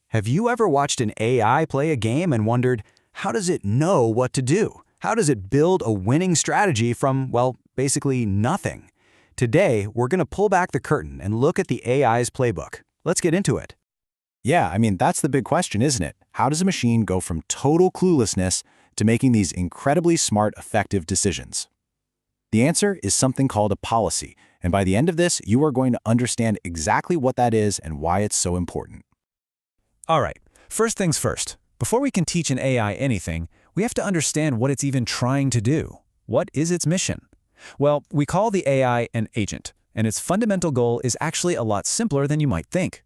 Have you ever watched an AI play a game and wondered, how does it know what to do? How does it build a winning strategy from, well, basically nothing? Today, we're going to pull back the curtain and look at the AI's playbook. Let's get into it. Yeah, that's the big question, isn't it? How does a machine go from total cluelessness to making these incredibly smart, effective decisions? The answer is something called a policy, and by the end of this, you are going to understand exactly what that is and why it's so important. All right, first things first. Before we can teach an AI anything, we have to understand what it's even trying to do. What is its mission? Well, we call the AI an agent, and its fundamental goal is actually a lot simpler than you might think.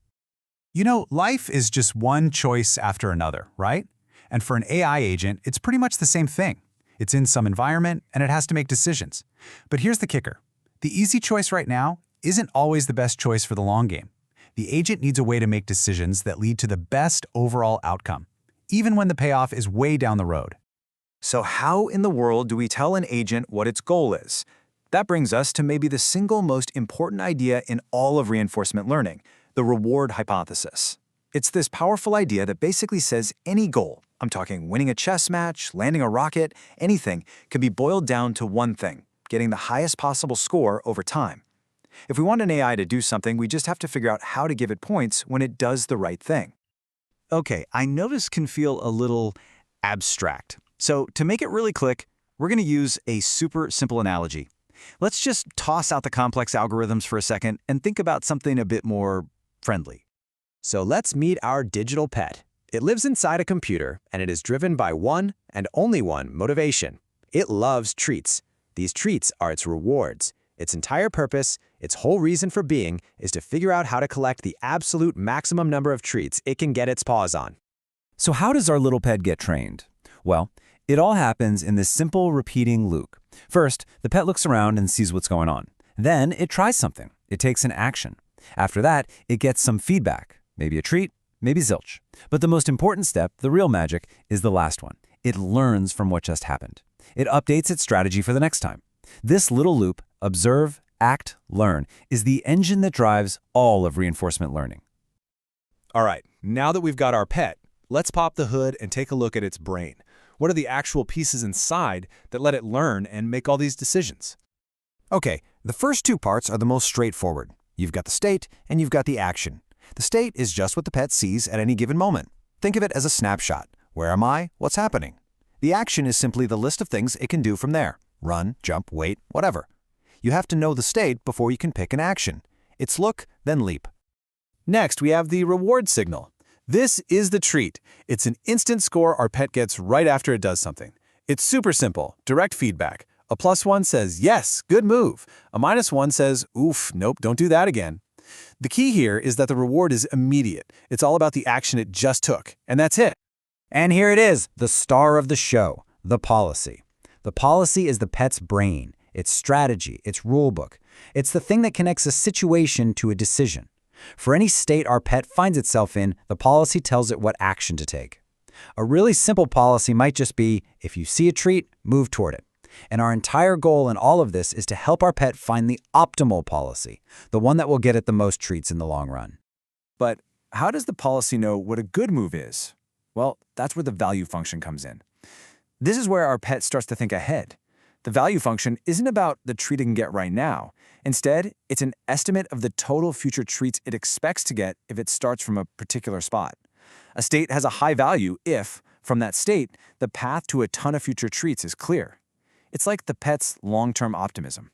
You know, life is just one choice after another, right? And for an AI agent, it's pretty much the same thing. It's in some environment, and it has to make decisions. But here's the kicker. The easy choice right now isn't always the best choice for the long game. The agent needs a way to make decisions that lead to the best overall outcome, even when the payoff is way down the road. So how in the world do we tell an agent what its goal is? That brings us to maybe the single most important idea in all of reinforcement learning, the reward hypothesis. It's this powerful idea that basically says any goal, I'm talking winning a chess match, landing a rocket, anything, can be boiled down to one thing, getting the highest possible score over time. If we want an AI to do something, we just have to figure out how to give it points when it does the right thing. Okay, I know this can feel a little abstract. So to make it really click, we're going to use a super simple analogy. Let's just toss out the complex algorithms for a second and think about something a bit more friendly. So let's meet our digital pet. It lives inside a computer, and it is driven by one and only one motivation. It loves treats. These treats are its rewards. Its entire purpose, its whole reason for being, is to figure out how to collect the absolute maximum number of treats it can get its paws on. So how does our little pet get trained? Well, it all happens in this simple repeating loop. First, the pet looks around and sees what's going on. Then it tries something. It takes an action. After that, it gets some feedback, maybe a treat, maybe zilch. But the most important step, the real magic, is the last one. It learns from what just happened. It updates its strategy for the next time. This little loop, observe, act, learn, is the engine that drives all of reinforcement learning. All right, now that we've got our pet, let's pop the hood and take a look at its brain. What are the actual pieces inside that let it learn and make all these decisions? Okay, the first two parts are the most straightforward. You've got the state and you've got the action. The state is just what the pet sees at any given moment. Think of it as a snapshot. Where am I? What's happening? The action is simply the list of things it can do from there. Run, jump, wait, whatever. You have to know the state before you can pick an action. It's look, then leap. Next, we have the reward signal. This is the treat. It's an instant score our pet gets right after it does something. It's super simple, direct feedback. A +1 says, yes, good move. A -1 says, oof, nope, don't do that again. The key here is that the reward is immediate. It's all about the action it just took, and that's it. And here it is, the star of the show, the policy. The policy is the pet's brain, its strategy, its rulebook. It's the thing that connects a situation to a decision. For any state our pet finds itself in, the policy tells it what action to take. A really simple policy might just be, if you see a treat, move toward it. And our entire goal in all of this is to help our pet find the optimal policy, the one that will get it the most treats in the long run. But how does the policy know what a good move is? Well, that's where the value function comes in. This is where our pet starts to think ahead. The value function isn't about the treat it can get right now. Instead, it's an estimate of the total future treats it expects to get if it starts from a particular spot. A state has a high value if, from that state, the path to a ton of future treats is clear. It's like the pet's long-term optimism.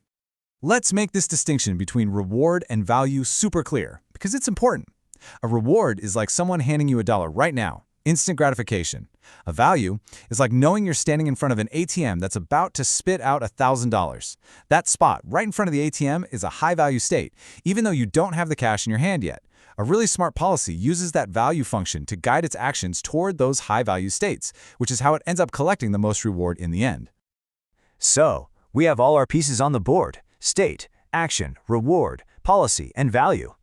Let's make this distinction between reward and value super clear, because it's important. A reward is like someone handing you $1 right now, instant gratification. A value is like knowing you're standing in front of an ATM that's about to spit out $1,000. That spot right in front of the ATM is a high-value state, even though you don't have the cash in your hand yet. A really smart policy uses that value function to guide its actions toward those high-value states, which is how it ends up collecting the most reward in the end. So, we have all our pieces on the board: state, action, reward, policy, and value.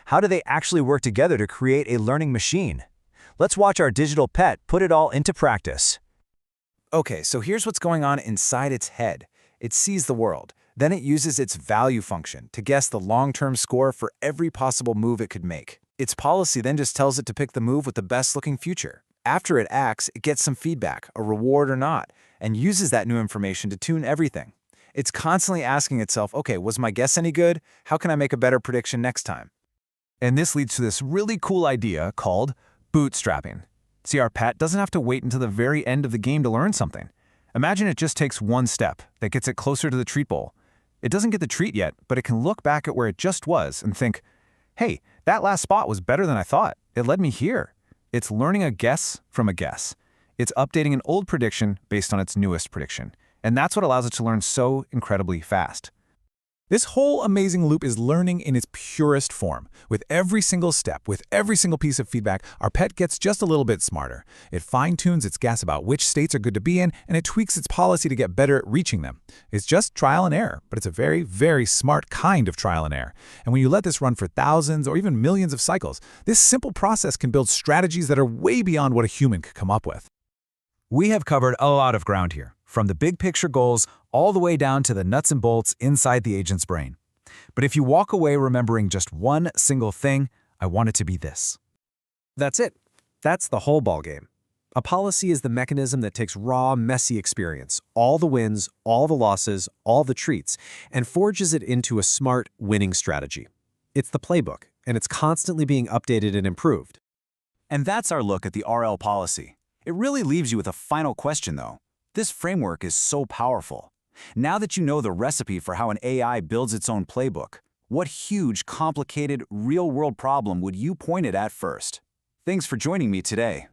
How do they actually work together to create a learning machine? Let's watch our digital pet put it all into practice. Okay, so here's what's going on inside its head. It sees the world. Then it uses its value function to guess the long-term score for every possible move it could make. Its policy then just tells it to pick the move with the best-looking future. After it acts, it gets some feedback, a reward or not, and uses that new information to tune everything. It's constantly asking itself, okay, was my guess any good? How can I make a better prediction next time? And this leads to this really cool idea called bootstrapping. See, our pet doesn't have to wait until the very end of the game to learn something. Imagine it just takes one step that gets it closer to the treat bowl. It doesn't get the treat yet, but it can look back at where it just was and think, hey, that last spot was better than I thought. It led me here. It's learning a guess from a guess. It's updating an old prediction based on its newest prediction. And that's what allows it to learn so incredibly fast. This whole amazing loop is learning in its purest form. With every single step, with every single piece of feedback, our pet gets just a little bit smarter. It fine-tunes its guess about which states are good to be in, and it tweaks its policy to get better at reaching them. It's just trial and error, but it's a very, very smart kind of trial and error. And when you let this run for thousands or even millions of cycles, this simple process can build strategies that are way beyond what a human could come up with. We have covered a lot of ground here, from the big picture goals all the way down to the nuts and bolts inside the agent's brain. But if you walk away remembering just one single thing, I want it to be this. That's it. That's the whole ballgame. A policy is the mechanism that takes raw, messy experience, all the wins, all the losses, all the treats, and forges it into a smart, winning strategy. It's the playbook, and it's constantly being updated and improved. And that's our look at the RL policy. It really leaves you with a final question, though. This framework is so powerful. Now that you know the recipe for how an AI builds its own playbook, what huge, complicated, real-world problem would you point it at first? Thanks for joining me today.